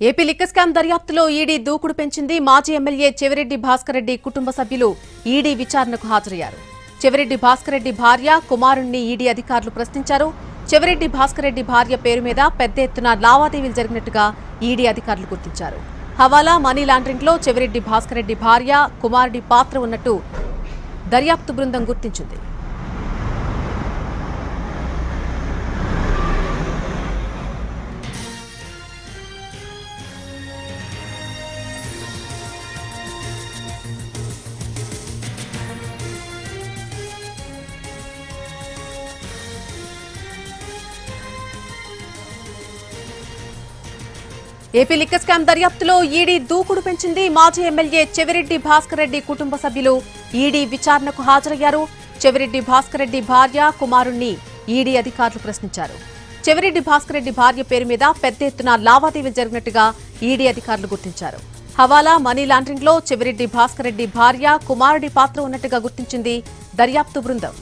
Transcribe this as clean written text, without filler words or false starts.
AP liquor scam దర్యాప్తులో ED దూకుడు పెంచింది. మాజీ ఎమ్మెల్యే చెవిరెడ్డి భాస్కర్ రెడ్డి కుటుంబ సభ్యులు ఈడీ విచారణకు హాజరయ్యారు. చెవిరెడ్డి భాస్కర్ రెడ్డి భార్య, కుమారుణ్ణి ఈడీ అధికారులు ప్రశ్నించారు. చెవిరెడ్డి భాస్కర్ రెడ్డి భార్య పేరు మీద పెద్ద ఎత్తున లావాదేవీలు జరిగినట్టుగా ఈడీ అధికారులు గుర్తించారు. హవాలా, మనీ లాండరింగ్ లో చెవిరెడ్డి భాస్కర్ రెడ్డి భార్య, కుమారుడి పాత్ర ఉన్నట్టు దర్యాప్తు బృందం గుర్తించింది. ఏపీ లిక్కర్ స్కామ్ దర్యాప్తులో ఈడీ దూకుడు పెంచింది. మాజీ ఎమ్మెల్యే చెవిరెడ్డి భాస్కర్ రెడ్డి కుటుంబ సభ్యులు ఈడీ విచారణకు హాజరయ్యారు. చెవిరెడ్డి భాస్కర్ రెడ్డి భార్య, కుమారుణ్ణి ఈడీ అధికారులు ప్రశ్నించారు. చెవిరెడ్డి భాస్కర్ రెడ్డి భార్య పేరు మీద పెద్ద ఎత్తున లావాదేవీలు జరిగినట్టుగా ఈడీ అధికారులు గుర్తించారు. హవాలా, మనీ లాండరింగ్ లో చెవిరెడ్డి భాస్కర్ రెడ్డి భార్య, కుమారుడి పాత్ర ఉన్నట్టుగా గుర్తించింది దర్యాప్తు బృందం.